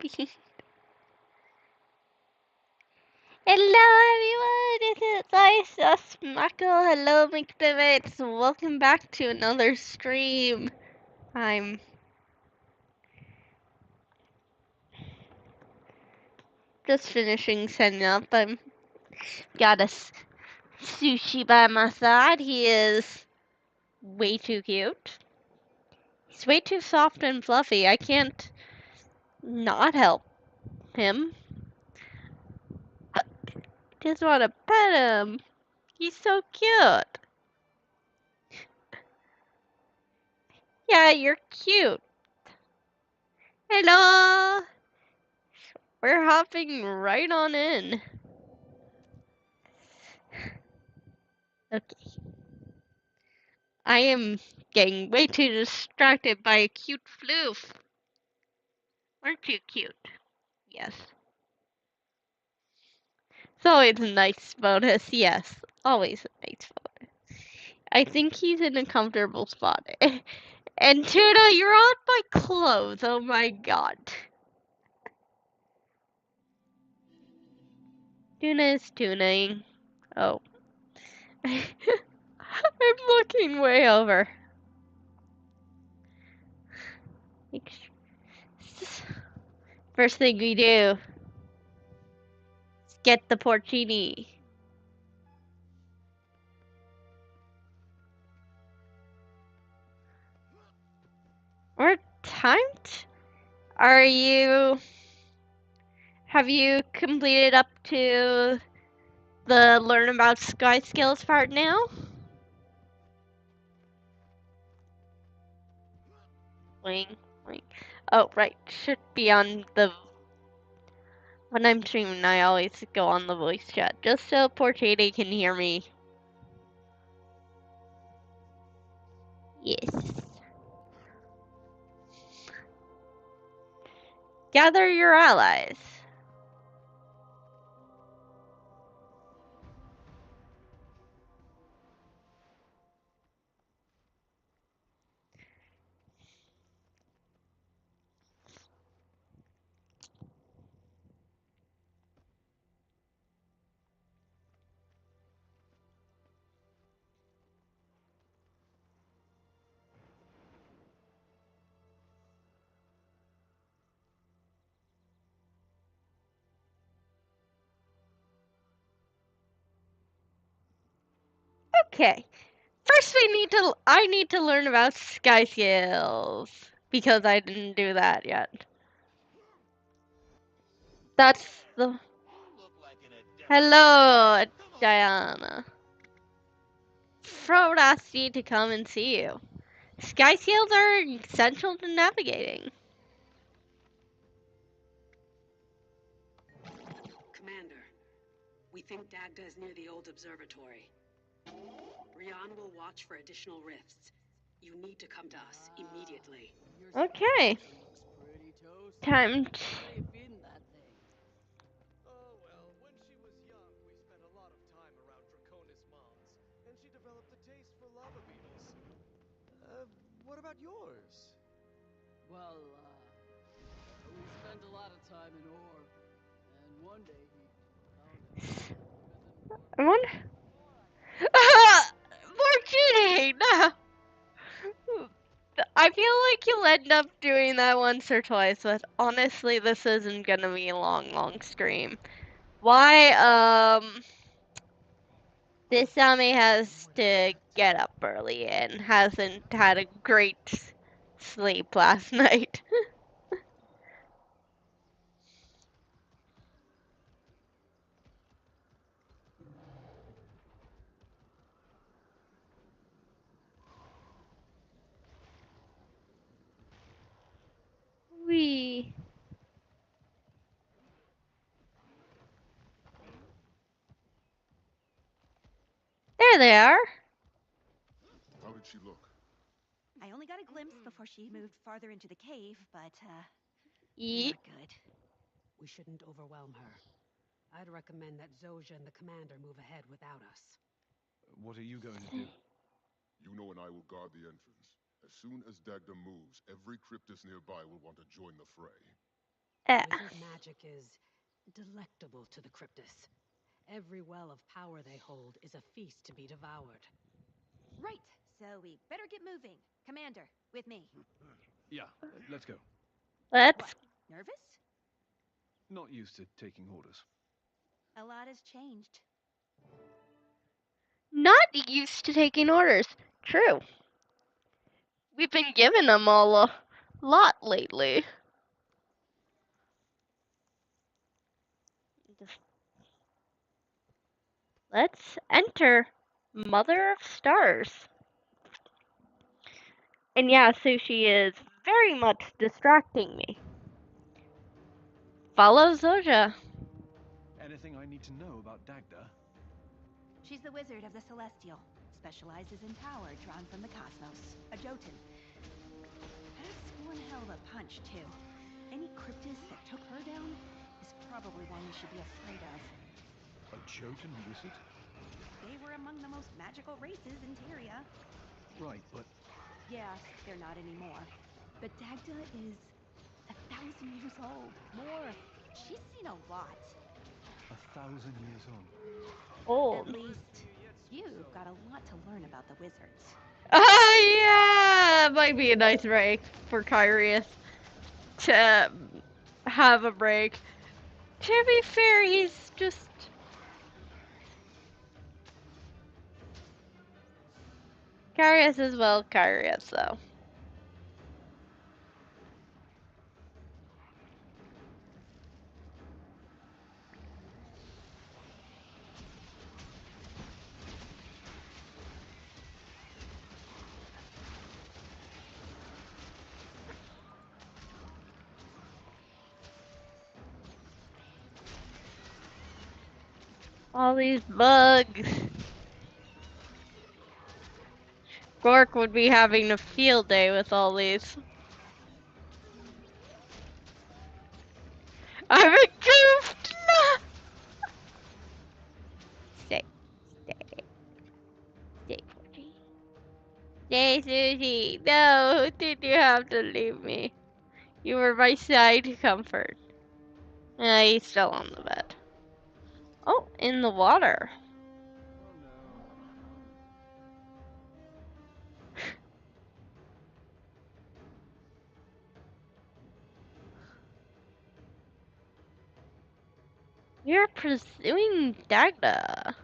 Hello everyone, this is Ice Smackle. Hello McDivots. Welcome back to another stream. I'm just finishing setting up. I'm got a sushi by my side. He is way too cute. He's way too soft and fluffy. I can't not help him. I just want to pet him. He's so cute. Yeah, you're cute. Hello. We're hopping right on in. Okay. I am getting way too distracted by a cute floof. Aren't you cute? Yes. It's always a nice bonus, yes. Always a nice bonus. I think he's in a comfortable spot. And Tuna, you're on my clothes. Oh my god. Tuna is tuning. Oh. I'm looking way over. First thing we do is get the porcini. We're timed? Are you... Have you completed up to the learn about sky skills part now? Wing, wing. Oh, right. Should be on the... When I'm streaming, I always go on the voice chat, just so Porchade can hear me. Yes. Gather your allies. Okay. First I need to learn about sky skills. Because I didn't do that yet. That's the... Hello, Diana. Frode asked me to come and see you. Sky seals are essential to navigating. Commander, we think Dagda is near the old observatory. Rian will watch for additional rifts. You need to come to us immediately. Okay. Time to... Oh, well, when she was young, we spent a lot of time around Draconis Mons, and she developed a taste for lava beetles. What about yours? Well, we spent a lot of time in Orb, and one day he found I wonder... More cheating! No! I feel like you'll end up doing that once or twice, but honestly, this isn't gonna be a long stream. Why, this Sammy has to get up early and hasn't had a great sleep last night. Wee. There they are. How did she look? I only got a glimpse before she moved farther into the cave, but, Yeet. not good. We shouldn't overwhelm her. I'd recommend that Zojja and the commander move ahead without us. What are you going to do? You know, and I will guard the entrance. As soon as Dagda moves, every Cryptus nearby will want to join the fray. Wizard magic is delectable to the Cryptus. Every well of power they hold is a feast to be devoured. Right. So we better get moving. Commander, with me. Yeah, let's go. Let's What? Nervous? Not used to taking orders. A lot has changed. not used to taking orders. True. We've been giving them all a lot lately. Let's enter Mother of Stars. And yeah, Sushi is very much distracting me. Follow Zoja. Anything I need to know about Dagda? She's the wizard of the Celestial. Specializes in power drawn from the cosmos. A Jotun. Packs one hell of a punch, too. Any Cryptus that took her down is probably one we should be afraid of. A Jotun wizard? They were among the most magical races in Tyria. Right, but Yeah, they're not anymore. But Dagda is 1,000 years old. More. She's seen a lot. 1,000 years on. Old. At least, you've got a lot to learn about the wizards. Yeah, it might be a nice break for Kyrius to have a break. To be fair, he's just. Kyrius is well Kyrius, though. All these bugs. Gork would be having a field day with all these. I'm a goofed! No! Stay, stay, stay, Porgy. Stay, Susie. No, did you have to leave me? You were my side comfort. He's still on the bed. Oh, in the water. Oh no. You're pursuing Dagda.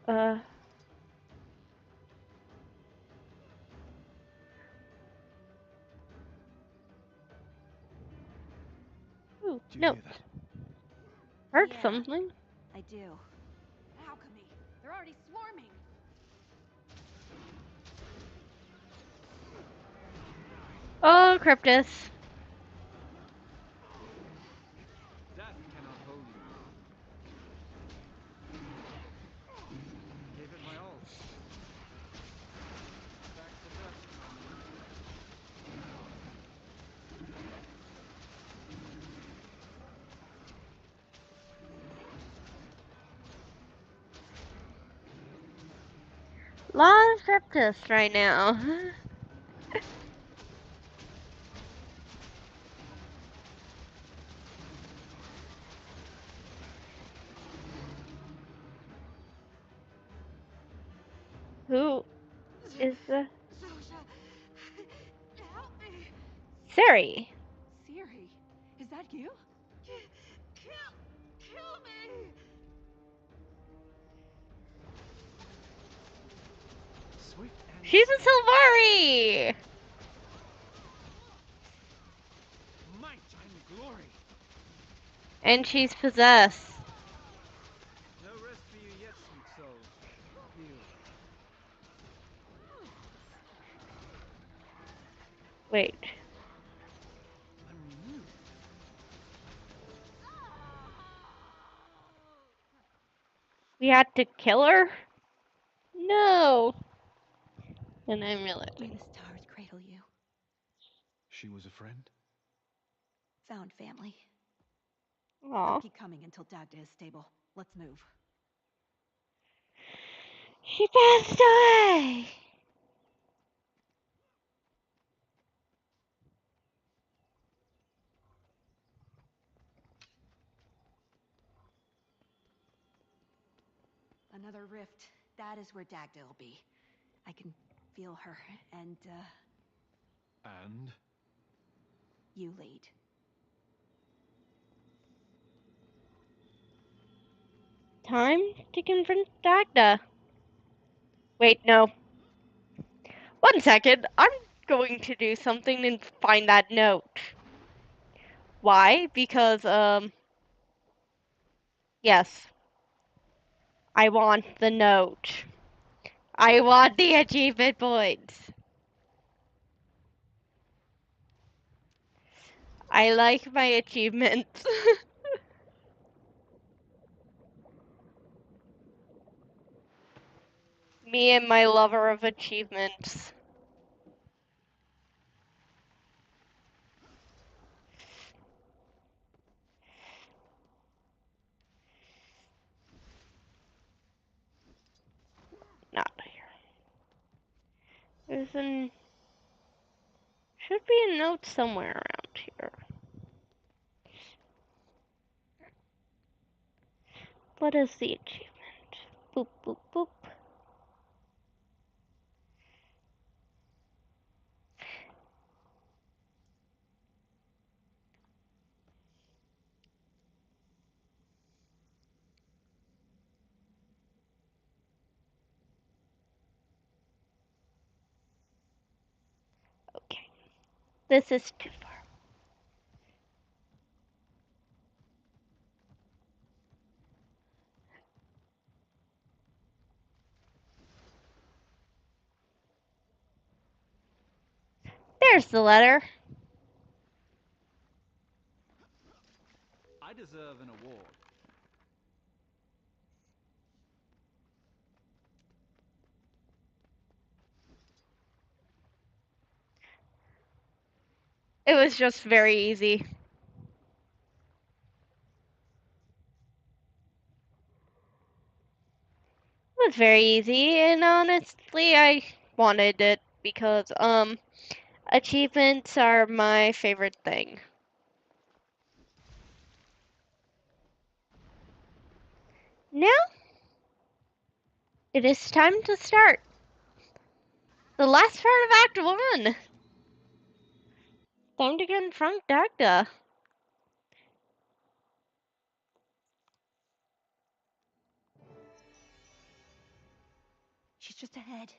Uh. Ooh, Do you no. hear that? Heard Yeah. something. I do. Alchemy! They're already swarming! Oh, Cryptus. Death cannot hold you. Gave it my all. Back to dust, my man. Lot of Cryptus right now. Who is the Zosha! Help me! Siri? Siri, is that you? Kill me! Swift and She's a steady. Sylvari! Might and glory. And she's possessed. No rest for you yet, sweet soul. Heal. Wait. I'm renewed. We had to kill her? No. And I'm May realizing. the stars cradle you. She was a friend? Found family. Aw. Don't keep coming until Dagda is stable. Let's move. She passed away! Another rift. That is where Dagda will be. I can feel her, and, And? you lead. Time to confront Dagda. Wait, no. 1 second. I'm going to do something and find that note. Why? Because, yes. I want the note. I want the achievement points. I like my achievements. Me and my lover of achievements. Not here. There's an... Should be a note somewhere around here. What is the achievement? Boop, boop, boop. Okay. This is too far. There's the letter. I deserve an award. It was just very easy. It was very easy, and honestly, I wanted it because, achievements are my favorite thing. Now, it is time to start the last part of Act 1. Time to confront Dagda. She's just ahead.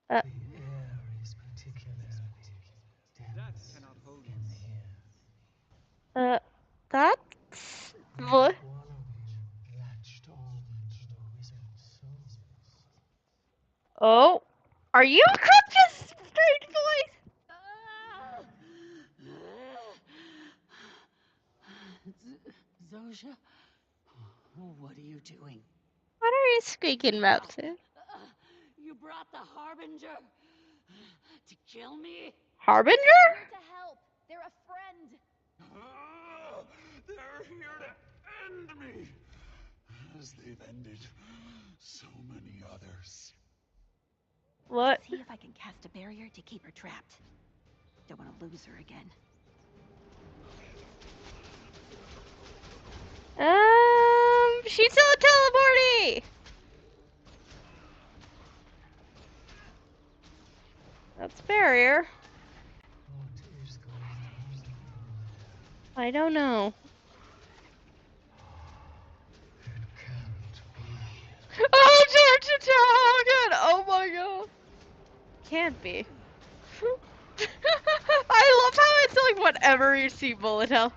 Uh, The air is particularly That dense cannot hold in us. here. That's Not what? one of you latched on to the wizard's soul. Oh, are you Cryptus, strange boy? Zosha? What are you doing? What are you squeaking about, Sue? You brought the Harbinger to kill me? Harbinger? Here to help. They're a friend. They're here to end me, as they've ended so many others. What? See if I can cast a barrier to keep her trapped. Don't want to lose her again. She's still teleporting! That's barrier. What is going on in there? I don't know. It can't be. Oh, Georgia Target! Oh my god. Can't be. I love how it's like whenever you see bullet hell,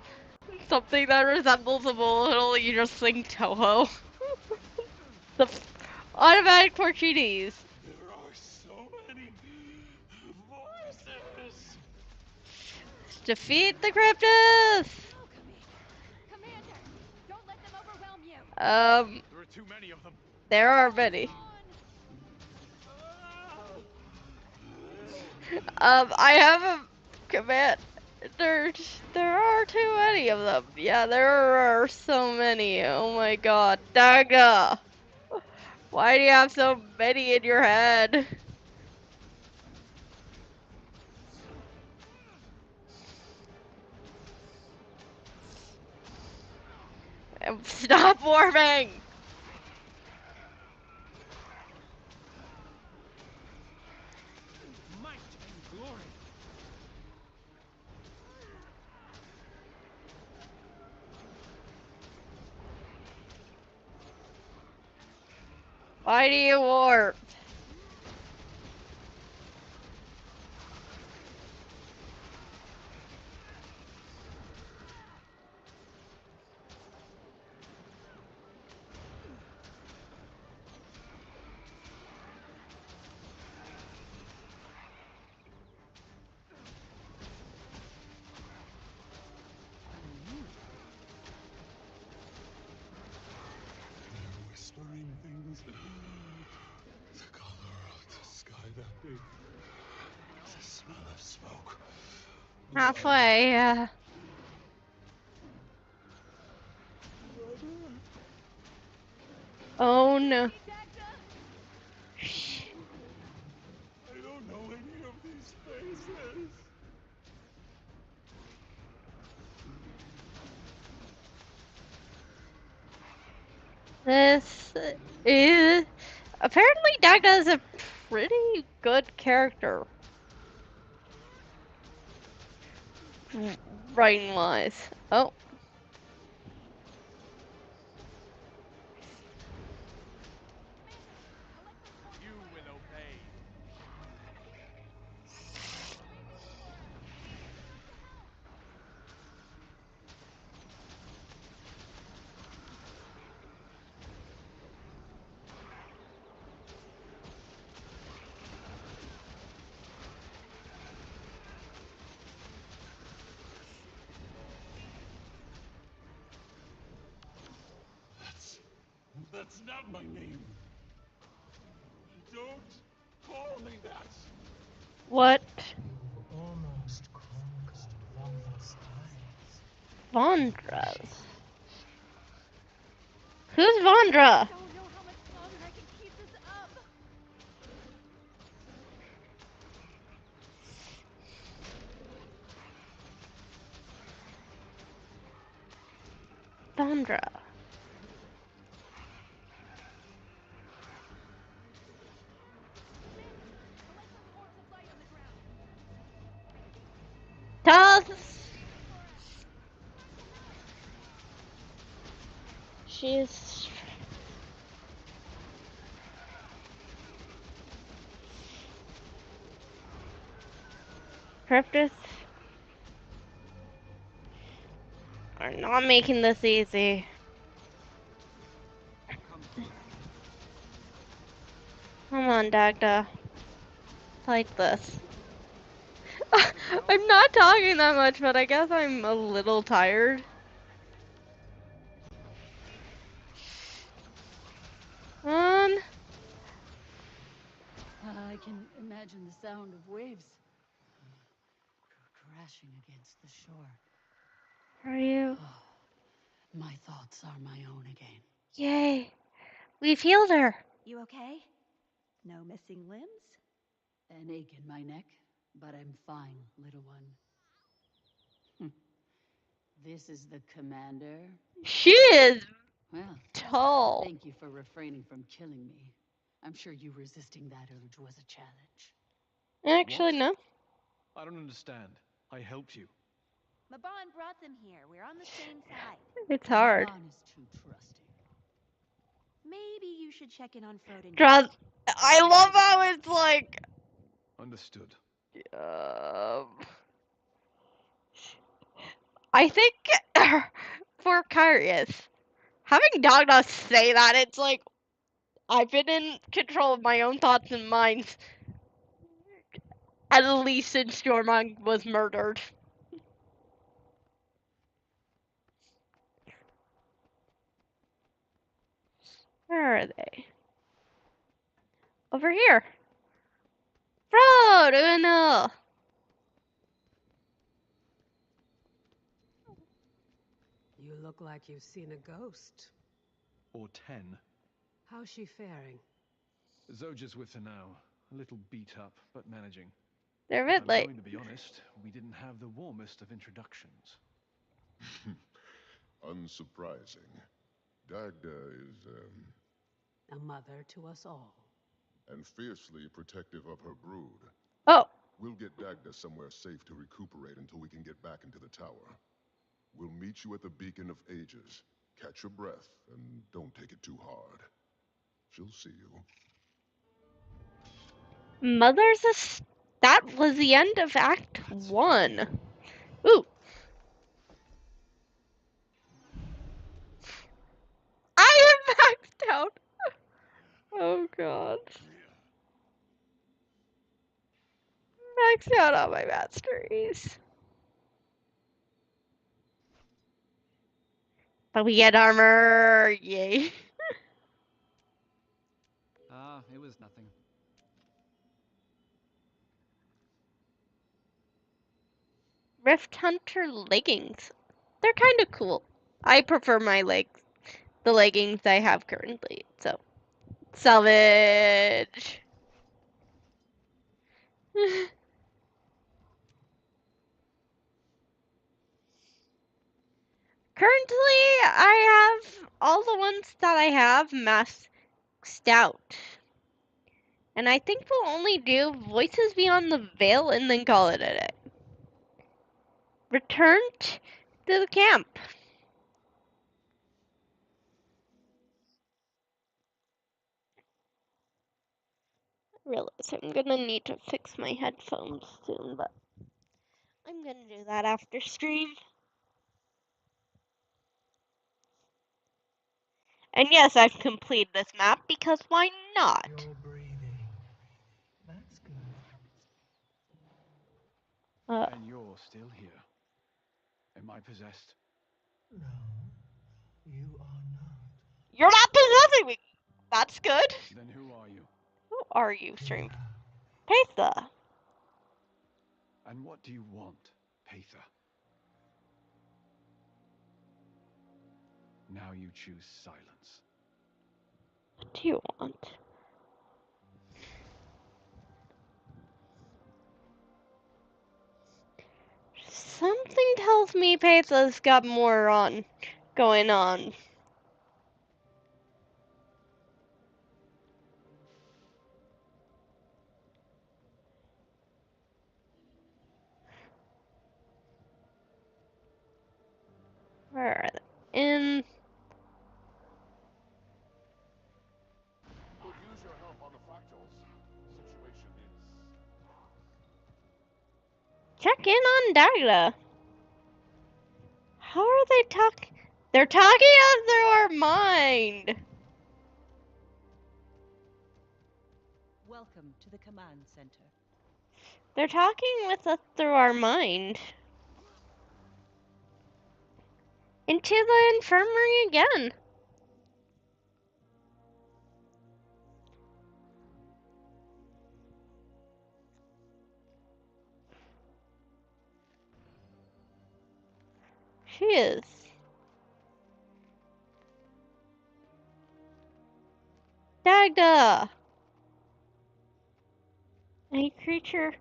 something that resembles a bullet hell, you just think Toho. The automatic Portuguese. There are so many voices. Defeat the Cryptus! Go, Commander! Don't let them overwhelm you! There are too many of them. There are many. I have a command. There are too many of them. Yeah, there are so many. Oh my god. Daga! Why do you have so many in your head? Stop warming! Why do you warp? They're whispering things. The color of the sky that big. The smell of smoke. Blood. Halfway, yeah. Oh no. Shh. I don't know any of these places. This is apparently Dagda is a pretty good character, writing wise. Oh, You will obey. That's not my name. Don't call me that. what? You've almost conquered Vondra's eyes. Vondras. Who's Vondra? I don't know how much longer I can keep this up. Vondra. Toss. She's Cryptus are not making this easy. Come on, Dagda. Like this. I'm not talking that much, but I guess I'm a little tired. On. I can imagine the sound of waves crashing against the shore. Are you? My thoughts are my own again. Yay. We've healed her. You okay? No missing limbs? An ache in my neck, but I'm fine, little one. This is the commander? She is Well, tall. thank you for refraining from killing me. I'm sure you resisting that urge was a challenge. Actually, What? no. I don't understand. I helped you. Maban brought them here. We're on the same side. It's hard. Maban is too trusting. Maybe you should check in on Froden. Draws. I love how it's like. Understood. Um, I think for Kyrius, having Dagda say that, it's like I've been in control of my own thoughts and minds at least since Jormung was murdered. Where are they? Over here. Frodo, no. You look like you've seen a ghost. Or 10. How's she faring? Zoja's with her now. A little beat up, but managing. They're a If bit I'm late. going to be honest, we didn't have the warmest of introductions. Unsurprising. Dagda is, A mother to us all. and fiercely protective of her brood. Oh, We'll get Dagda somewhere safe to recuperate until we can get back into the tower. We'll meet you at the Beacon of Ages. Catch your breath, and don't take it too hard. She'll see you. That was the end of Act 1. Ooh. I am maxed out. Oh god. Maxed out on my masteries. But we get armor. Yay. Ah, it was nothing. Rift Hunter leggings. They're kind of cool. I prefer the leggings I have currently. So, salvage. Currently, I have all the ones that I have maxed out. And I think we'll only do Voices Beyond the Veil and then call it a day. Return to the camp. I realize I'm gonna need to fix my headphones soon, but I'm gonna do that after stream. And yes, I've completed this map because why not? You're breathing. That's good. And you're still here. Am I possessed? No, you are not. You're not possessing me! That's good. Then who are you? Who are you, stream? Yeah. Patha. And what do you want, Patha? Now you choose silence. What do you want? Something tells me Patha's got more going on. Where are they? In. Could use your help on the fractals. Situation is... Check in on Dagda. How are they talking? They're talking through our mind. Welcome to the command center. They're talking with us through our mind. Into the infirmary again. She is. Dagda! Any creature?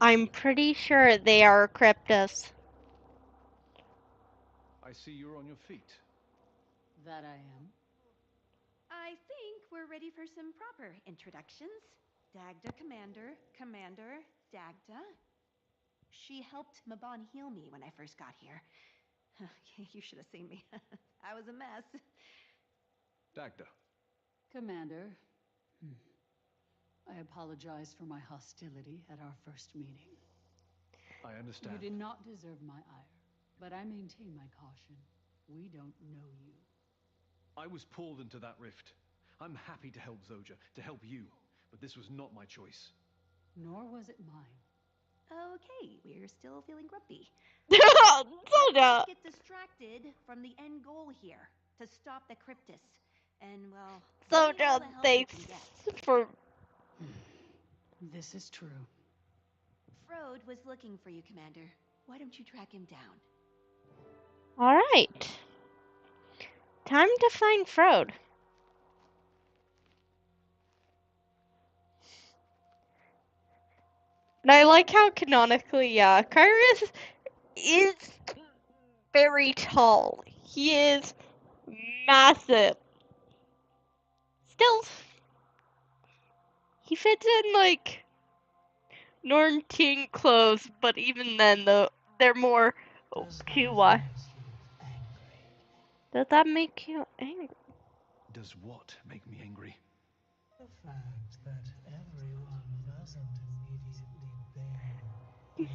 I'm pretty sure they are Cryptus. I see you're on your feet. That I am. I think we're ready for some proper introductions. Dagda Commander, Commander Dagda. She helped Mabon heal me when I first got here. You should have seen me. I was a mess. Dagda. Commander, I apologize for my hostility at our first meeting. I understand. You did not deserve my ire, but I maintain my caution. We don't know you. I was pulled into that rift. I'm happy to help Zoja, to help you, but this was not my choice. Nor was it mine. Okay, we're still feeling grumpy. Zoja! Get distracted from the end goal here, to stop the Cryptus. And, well, Zoja, thanks for... This is true. Frode was looking for you, Commander. Why don't you track him down? Alright. Time to find Frode. And I like how canonically, Kyrus is very tall. He is massive. Still, he fits in like Norm teen clothes, but even then, they're more Does too my wide. voice look angry? Does that make you angry? does what make me angry? The fact that everyone doesn't immediately bear in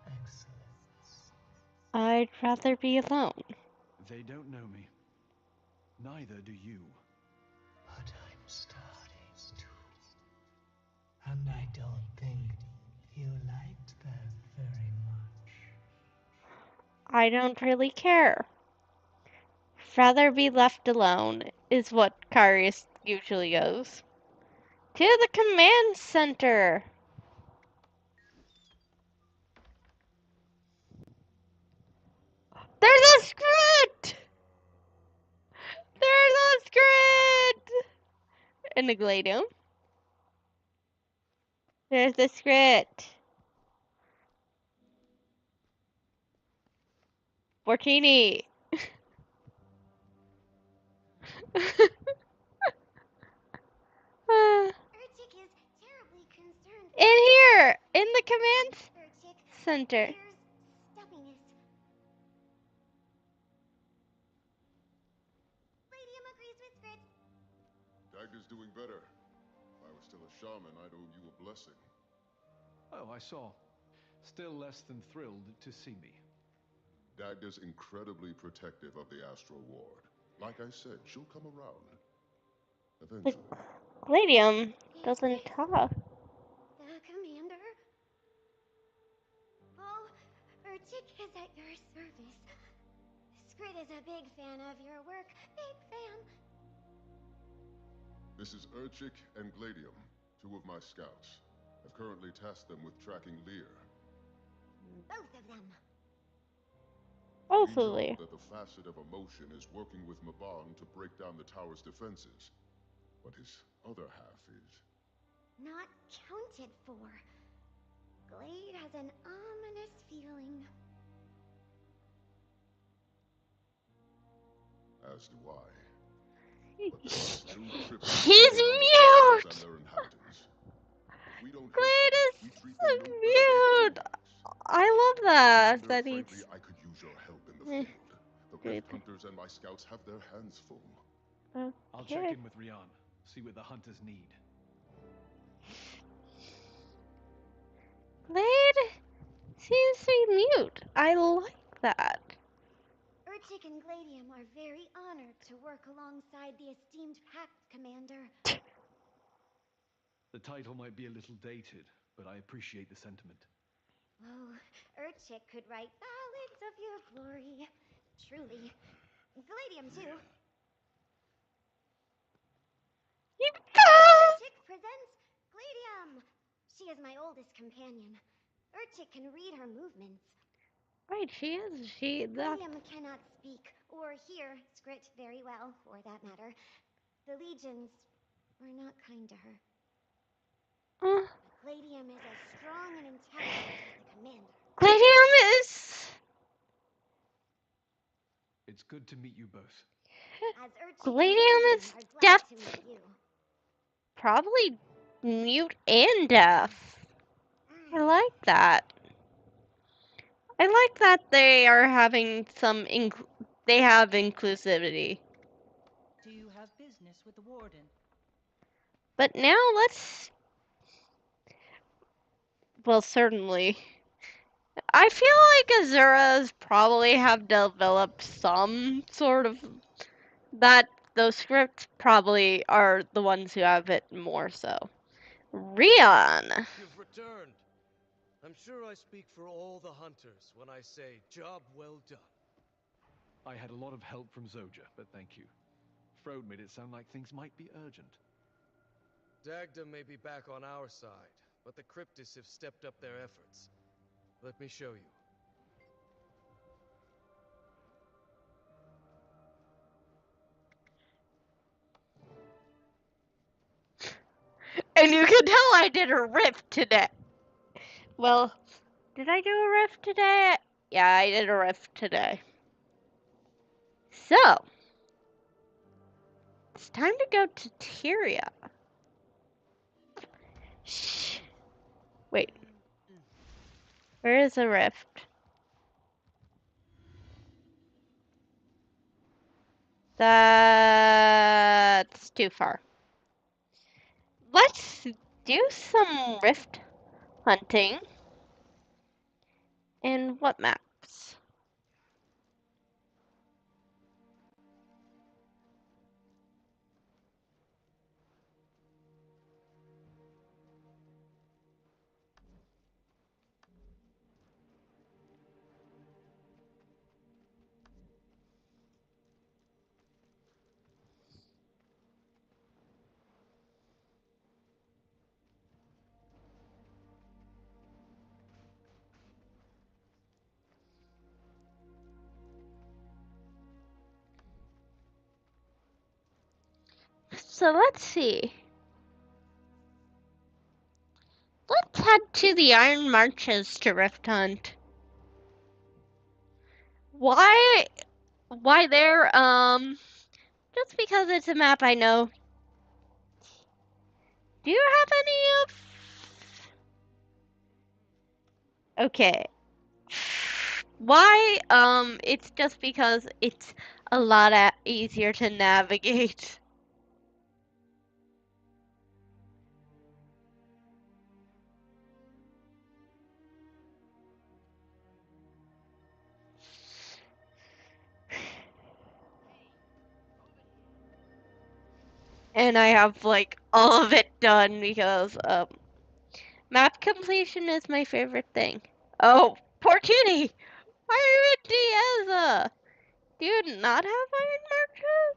excellence. I'd rather be alone. They don't know me. Neither do you. But I'm starting to. And I don't think you liked that very much. I don't really care. Rather be left alone is what Karius usually goes. To the command center! There's a script! There's a script! In the Gladium. There's the script. Fortini. Urchik is terribly concerned. In here! In the command Urchik center. fears stuffiness. Gladium agrees with Grit. Dagda's doing better. If I was still a shaman, I'd owe you a blessing. Oh, I saw. Still less than thrilled to see me. Dagda's incredibly protective of the Astral Ward. Like I said, she'll come around. Eventually. Gladium doesn't talk. The commander? Oh, Urchik is at your service. Skrit is a big fan of your work. Big fan. This is Urchik and Gladium, two of my scouts. I've currently tasked them with tracking Lear. Both of them. Both We of know you. that the facet of emotion is working with Mabon to break down the tower's defenses. But his other half is... Not counted for. Glade has an ominous feeling. As do I. But there are two trips He's beyond the mute! and their inhabitants. If we don't Glade help them, is we treat them no better than mute! dogs. I love that. Commander, That he's. frankly, I could use your help in the field. The Rift Hunters and my scouts have their hands full. I'll check in with Rian, see what the hunters need. Glade seems to be mute. I like that. Urchik and Gladium are very honored to work alongside the esteemed Pact Commander. The title might be a little dated, but I appreciate the sentiment. Oh, Urchik could write ballads of your glory. Truly. Gladium, too. Urchik presents Gladium! She is my oldest companion. Urchik can read her movements. Right, she is. Gladium cannot speak or hear Skrit very well, for that matter. The legions were not kind to her. Gladium is as strong and intelligent as the commander. Gladium is. It's good to meet you both. As Urchik Gladium is are glad deaf. to meet you. Probably mute and deaf. I like that. I like that they are having some they have inclusivity. Do you have business with the warden? But now let's. Well, certainly. I feel like Azuras probably have developed some sort of that. Those scripts probably are the ones who have it more so. Rian. You've returned. I'm sure I speak for all the hunters when I say job well done. I had a lot of help from Zoja, but thank you. Frode made it sound like things might be urgent. Dagda may be back on our side, but the Cryptists have stepped up their efforts. Let me show you. And you can tell I did a rift today. Well, did I do a rift today? Yeah, I did a rift today. So, it's time to go to Tyria. Shh. Wait. Where is the rift? That's too far. Let's do some rift hunting. And what maps? So let's see. Let's head to the Iron Marches to rift hunt. Why there? Just because it's a map I know. Do you have any of? Okay. Why? It's just because it's a lot easier to navigate. And I have like all of it done because map completion is my favorite thing. Oh, Porcini! Why are you in Dieza? Do you not have Iron Marches?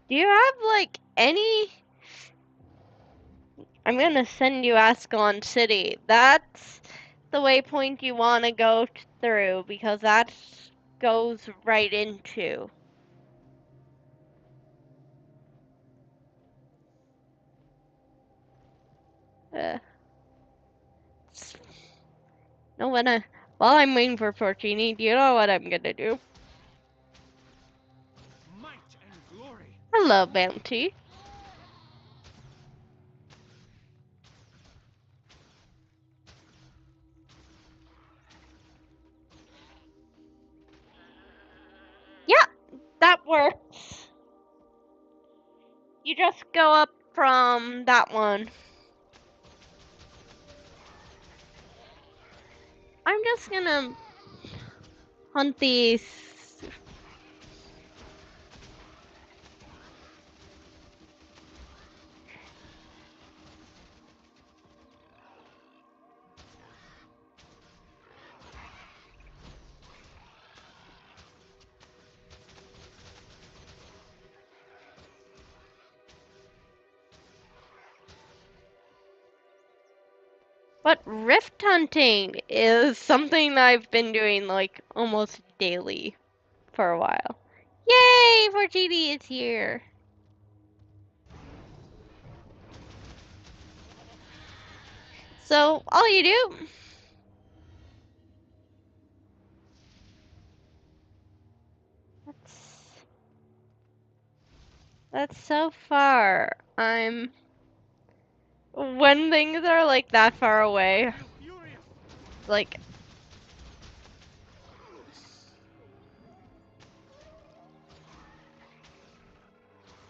Do you have like any? I'm gonna send you Ascalon City. That's the waypoint you want to go through because that goes right into. No, while I'm waiting for Porcini, do you know what I'm gonna do? Might and glory. Hello, Bounty. Yeah, that works. You just go up from that one. I'm just gonna hunt these. But rift hunting is something I've been doing like almost daily for a while. Yay! Porcini is here. So all you do. That's so far. When things are like that far away, like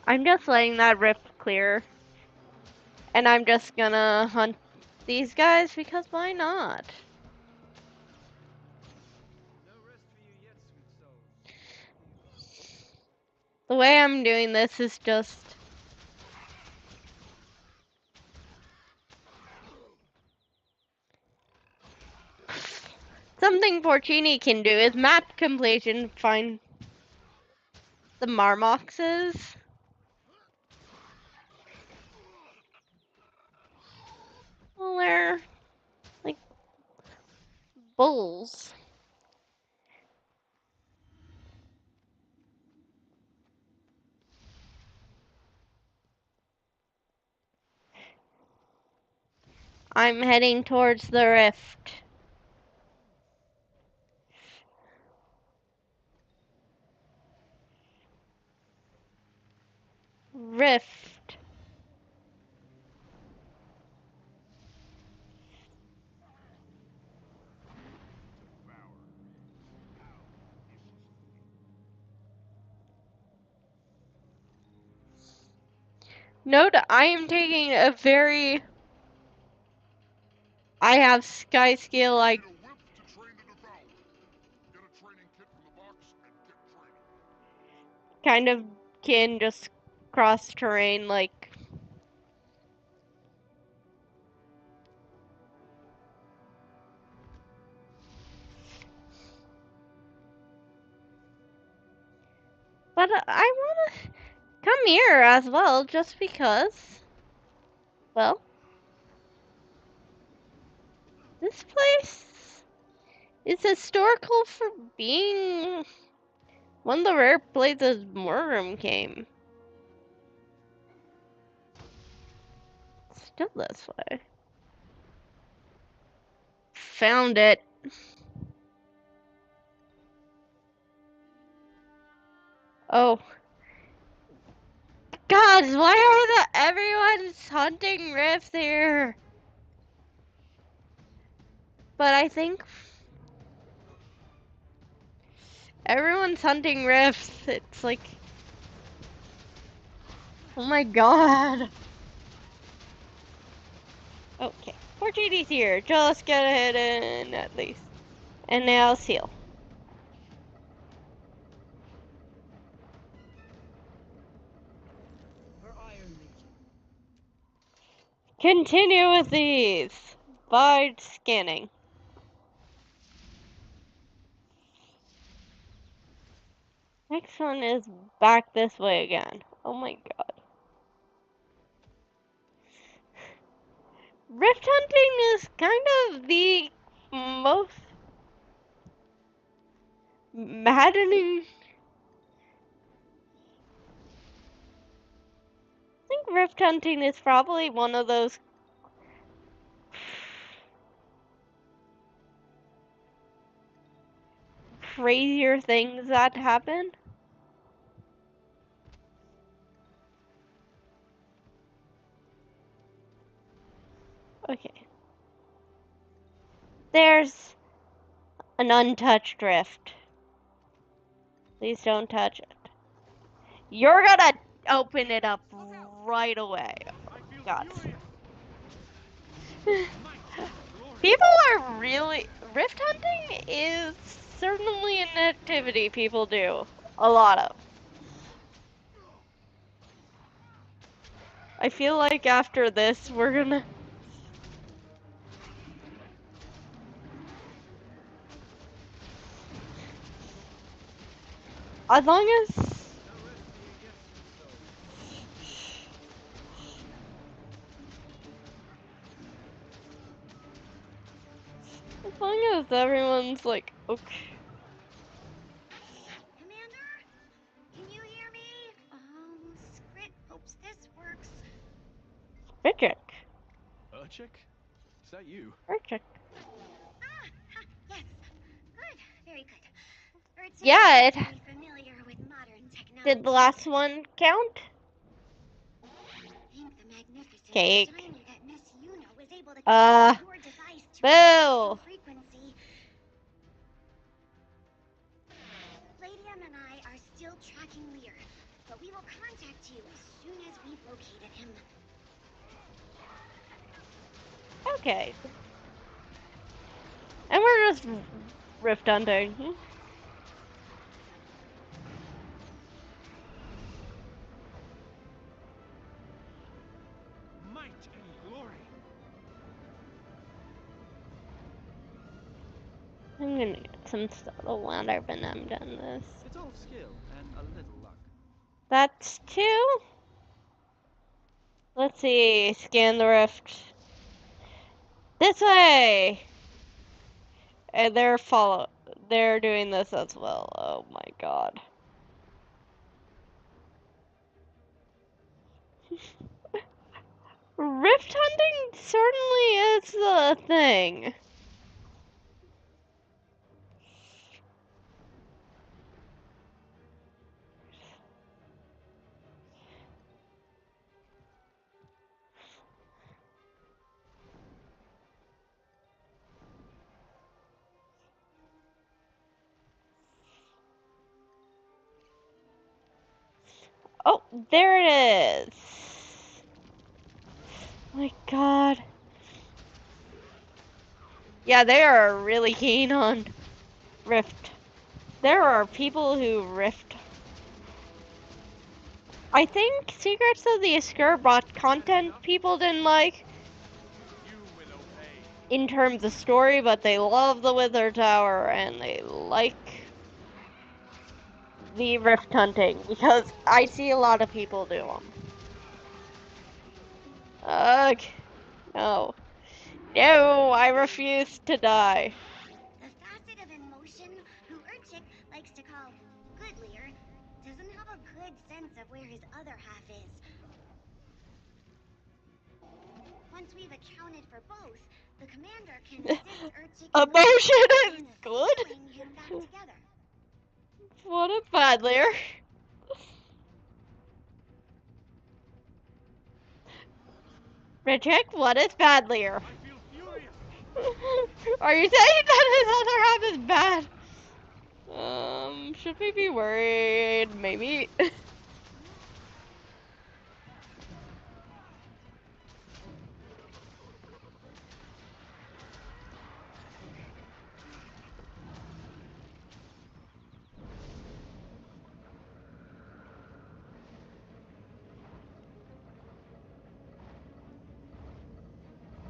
I'm just letting that rift clear, and I'm just gonna hunt these guys because why not? The way I'm doing this is just something Porcini can do is map completion, find the Marmoxes. Well, they're like bulls. I'm heading towards the rift. rift. Note, I am taking a very... I have sky scale, like... kind of can just cross terrain, like... But I wanna come here as well, just because... Well... This place is historical for being one of the rare places Morgrim came. Still this way. Found it. Oh. God, why are everyone's hunting rifts here? But I think everyone's hunting rifts. It's like, oh my god. Okay, poor GD's here. Just get ahead in at least. And now seal. Continue with these by scanning. Next one is back this way again. Oh my god. Rift hunting is kind of the most maddening. I think rift hunting is probably one of those crazier things that happen. Okay. There's an untouched rift. Please don't touch it. You're gonna open it up right away. God. People are really... Rift hunting is certainly an activity people do. A lot of. I feel like after this, we're gonna... As long as... As long as everyone's like, okay. Commander? Can you hear me? Skrit hopes this works. Urchik. Urchik? Is that you? Urchik. Yes. Good. Very good. Urchik Yeah, it... is very familiar with modern technology. Did the last one count? Think the magnificent Cake. designer that Miss Yuna was able to connect your device to Boo! frequency. Palladium and I are still tracking Lear, but we will contact you as soon as we've located him. Okay. And we're just rift hunting. Might and glory. I'm gonna get some subtle water when I'm done this. It's all skill and a little luck. That's two. Let's see. Scan the rift. This way! And they're doing this as well. Oh my god. Rift hunting certainly is the thing. Oh, there it is. My God. Yeah, they are really keen on Rift. There are people who Rift. I think Secrets of the Escarbot content people didn't like in terms of story, but they love the Wither Tower and they like the Rift hunting because I see a lot of people do them. Ugh. No. No, I refuse to die. The facet of emotion who Urchik likes to call Goodlier doesn't have a good sense of where his other half is. Once we've accounted for both, the commander can assist Urchik Emotion is in good? sewing him back together. What a badlier. Richard, what is badlier? Are you saying that his other half is bad? Should we be worried? Maybe.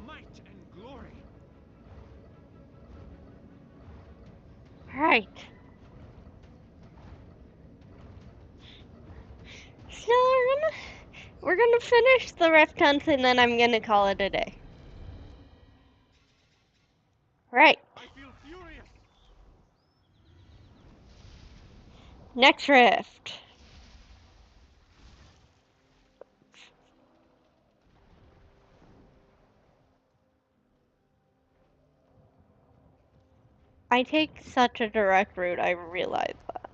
Might and glory. Right. So we're gonna finish the Rift Hunt and then I'm gonna call it a day. Right. I feel furious. Next Rift. I take such a direct route, I realize that.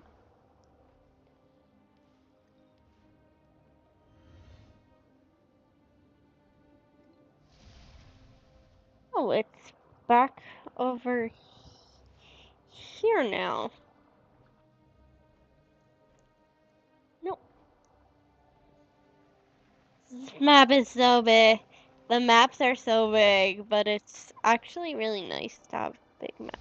Oh, it's back over here now. Nope. This map is so big. The maps are so big, but it's actually really nice to have big maps.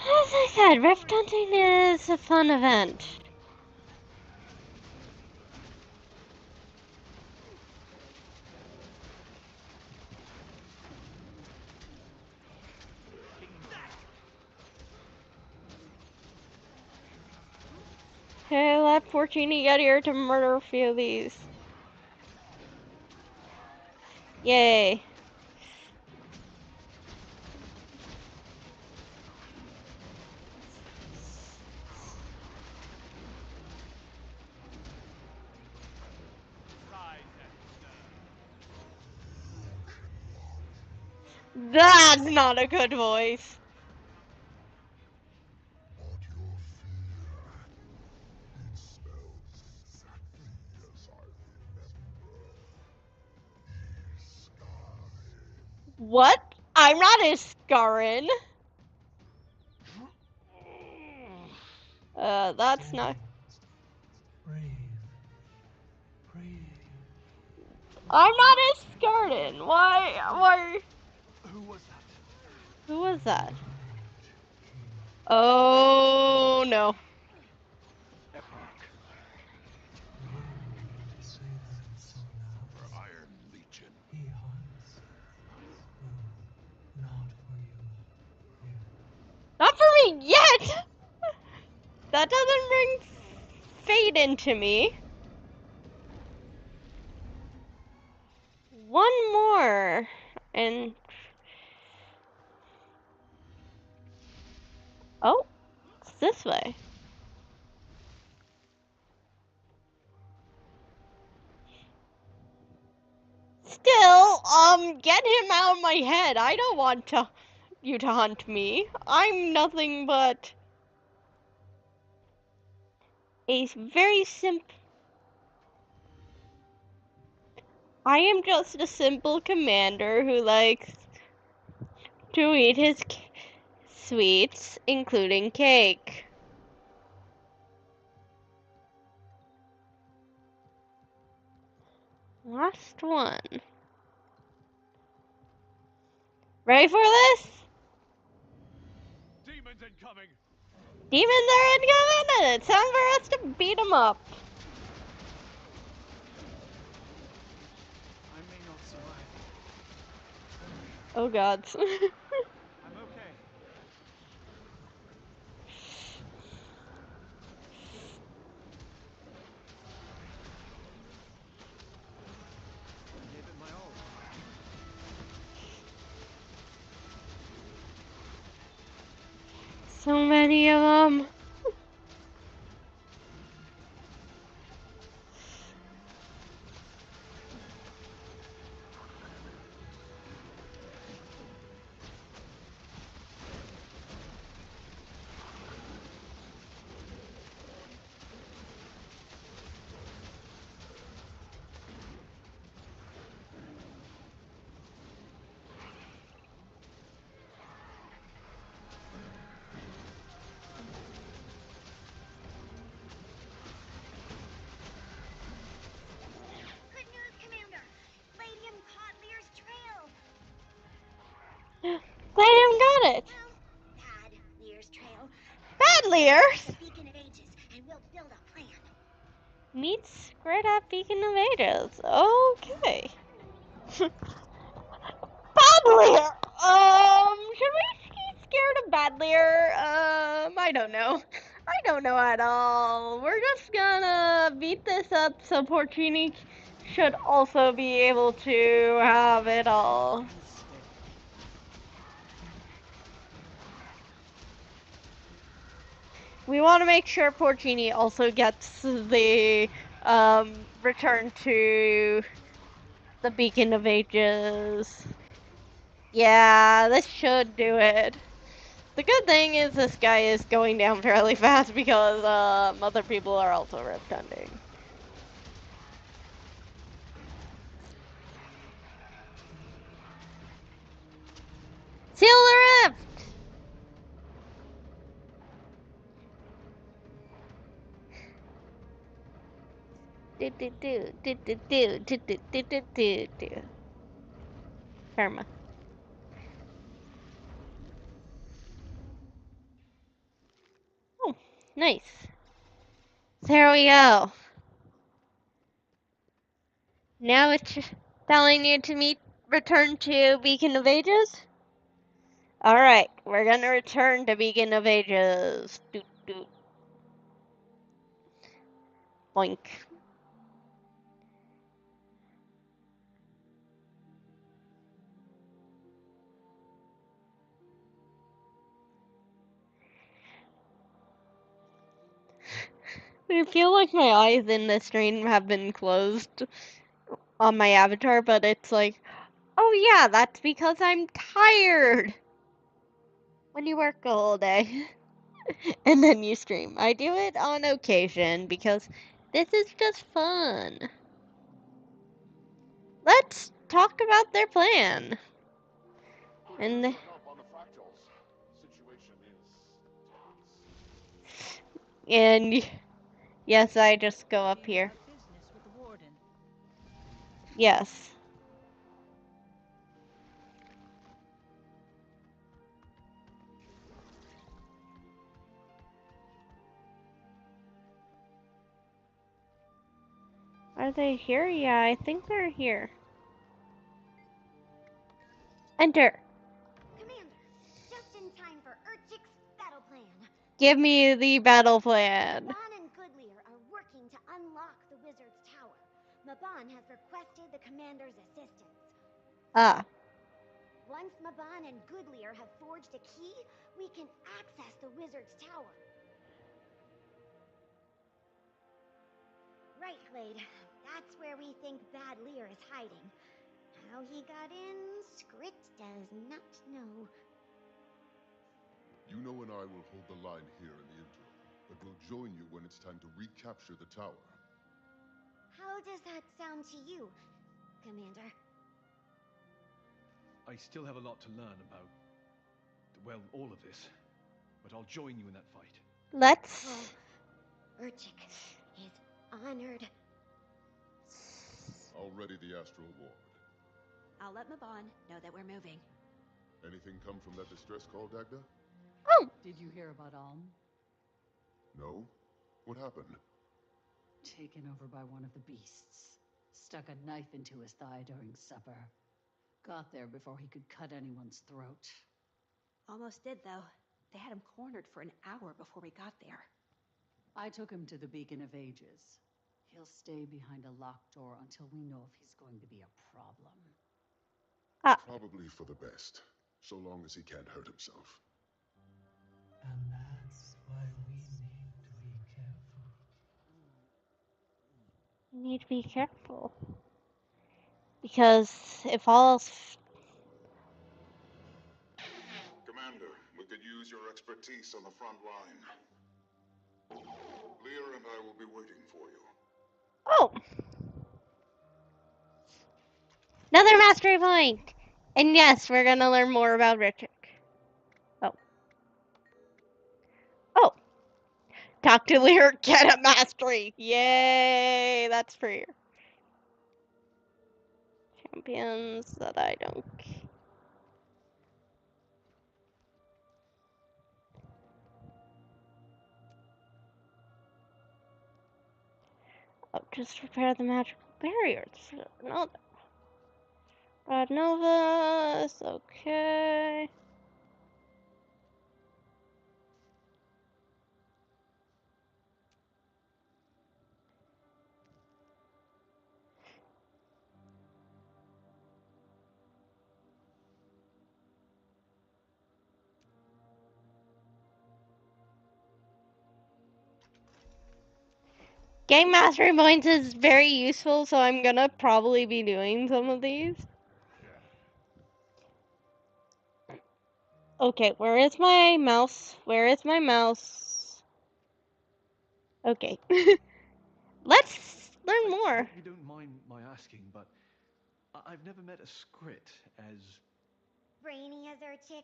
As I said, Rift Hunting is a fun event. Hey, let Porcini get here to murder a few of these. Yay. That's not a good voice. What? I'm not Iskarin. That's not. Brave. Brave. I'm not Iskarin. Why? Who was that? Who was that? Oh no. Say that so loud. For Iron Legion. He hunts. Oh, not for you. Not for me yet! That doesn't bring fate into me. One more. And... oh, it's this way. Still, get him out of my head. I don't want you to hunt me. I'm nothing but a very simple. I am just a simple commander who likes to eat his sweets, including cake. Last one. Ready for this? Demons incoming! Demons are incoming, and it's time for us to beat them up. I may not survive. Oh god. I'm okay. I gave it my all. So many of them. Good news, Commander! Palladium caught Lear's trail! Palladium got it! Well, bad Lear's trail. Bad Lear's? The Beacon of Ages, and we'll build a plan. Meet Squared Up Beacon of Ages. Okay. Badlier! Should we be scared of Badlier? I don't know. I don't know at all. We're just gonna beat this up so Porcini should also be able to have it all. We want to make sure Porcini also gets the return to the Beacon of Ages. Yeah, this should do it. The good thing is this guy is going down fairly fast because other people are also rift hunting. Seal the rift! Do. Karma. Oh, nice. There we go. Now it's telling you to return to Beacon of Ages. Alright, we're gonna return to Beacon of Ages. Doot. Boink. I feel like my eyes in this stream have been closed on my avatar, but it's like, oh yeah, that's because I'm tired. When you work a whole day and then you stream. I do it on occasion because this is just fun. Let's talk about their plan. And yes, I just go up here. Business with the warden. Yes. Are they here? Yeah, I think they're here. Enter. Commander, just in time for Urchik's battle plan. Give me the battle plan. Maban and Goodlear are working to unlock the wizard's tower. Maban has requested the commander's assistance. Ah. Once Maban and Goodlear have forged a key, we can access the wizard's tower. Right, Glade. That's where we think Bad Lear is hiding. How he got in, Skrit does not know. You know and I will hold the line here in the interim, but we'll join you when it's time to recapture the tower. How does that sound to you, Commander? I still have a lot to learn about, well, all of this. But I'll join you in that fight. Let's... Oh, Urchik is honored. Already the Astral Ward. I'll let Mabon know that we're moving. Anything come from that distress call, Dagda? Oh! Did you hear about Alm? No? What happened? Taken over by one of the beasts. Stuck a knife into his thigh during supper. Got there before he could cut anyone's throat. Almost did, though. They had him cornered for an hour before we got there. I took him to the Beacon of Ages. He'll stay behind a locked door until we know if he's going to be a problem. Probably for the best, so long as he can't hurt himself. And that's why we need to be careful. We need to be careful. Because if all else... Commander, we could use your expertise on the front line. Lear and I will be waiting for you. Oh! Another mastery point! And yes, we're gonna learn more about Richard. Oh. Oh! Talk to Lear, get a mastery! Yay! That's for you. Champions that I don't... Oh, just repair the magical barriers. No, Rod Novus, okay. Game mastery points is very useful, so I'm gonna probably be doing some of these. Okay, where is my mouse? Where is my mouse? Okay. Let's learn more. I hope you don't mind my asking, but I've never met a Skrit as... Brainy as Urchik.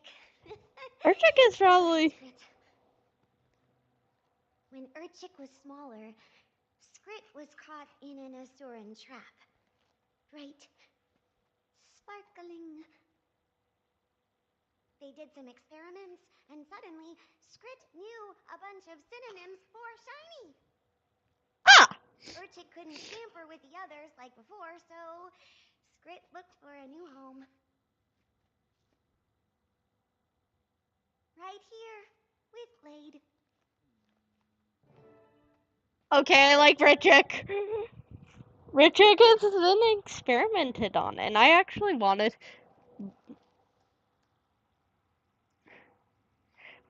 Urchik is probably... When Urchik was smaller, Skrit was caught in an Asuran trap. Right? Sparkling. They did some experiments, and suddenly, Skrit knew a bunch of synonyms for shiny. Ah! Urchik couldn't scamper with the others like before, so Skrit looked for a new home. Right here, with Blade. Okay, I like Richik. Richik has been experimented on, and I actually wanted...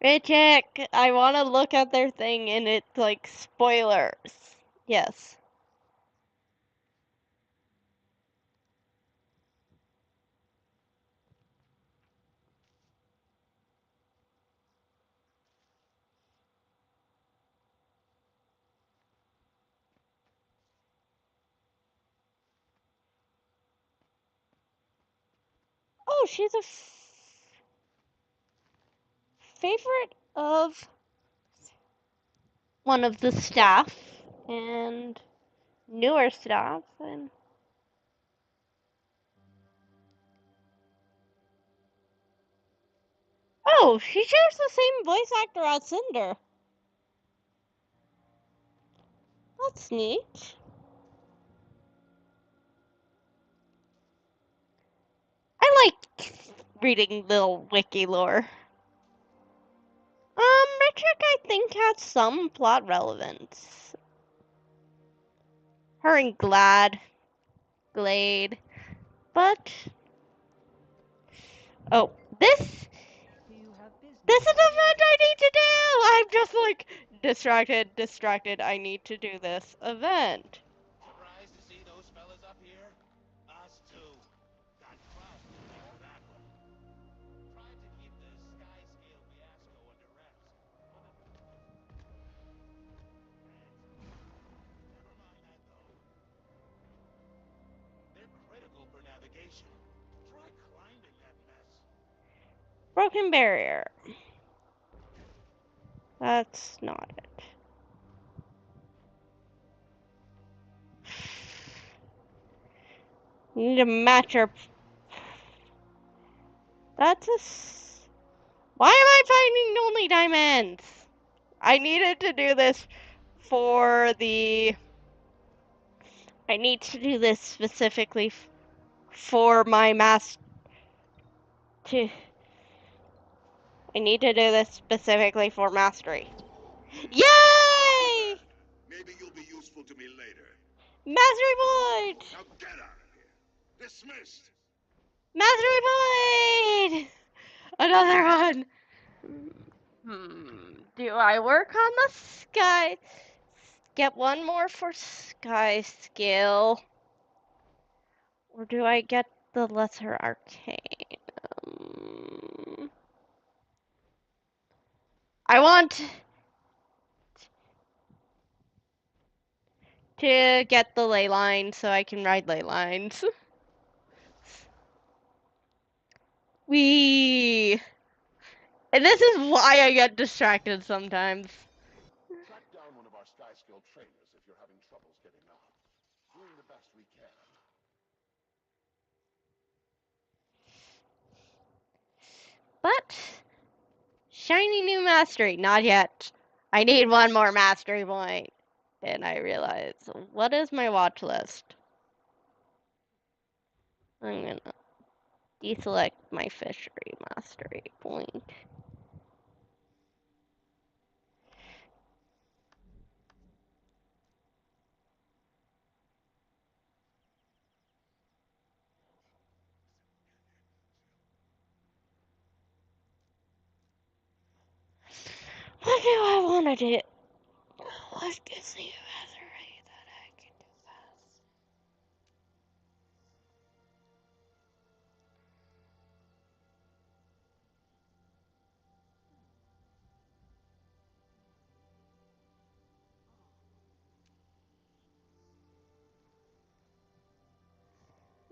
Richik, I want to look at their thing, and it's like spoilers. Yes. Oh, she's a favorite of one of the staff and newer staff, and oh, she shares the same voice actor as Cinder. That's neat. I like reading little wiki lore. Richik, I think, has some plot relevance. Her and Glade, but oh, this is an event I need to do. I'm just like distracted. I need to do this event. Surprised to see those fellas up here? Us too. Got Broken barrier. That's not it. You need to match your... That's a... Why am I finding only diamonds? I needed to do this for the... I need to do this specifically for my master... I need to do this specifically for mastery. Yay! Maybe you'll be useful to me later. Mastery point! Now get out of here. Dismissed. Mastery point! Another one! Do I work on the sky? Get one more for sky skill? Or do I get the lesser arcane? I want to get the ley line so I can ride ley lines. Wee! And this is why I get distracted sometimes. Track down one of our sky skill trainers if you're having troubles getting up. Doing the best we can. But shiny new mastery, not yet. I need one more mastery point. And I realize, what is my watch list? I'm gonna deselect my fishery mastery point. What do I want to do? What gives me a mastery that I can do fast?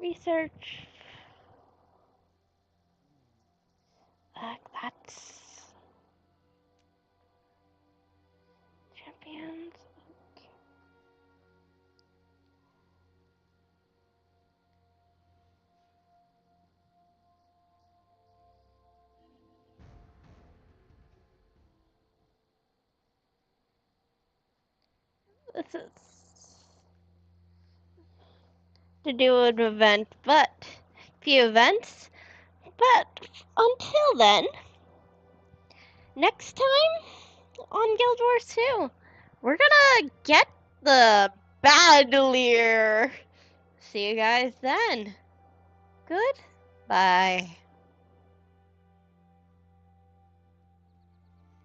Research. That's champions. This is to do an event, but few events. But until then, next time on Guild Wars 2, we're gonna get the Bandolier. See you guys then. Goodbye.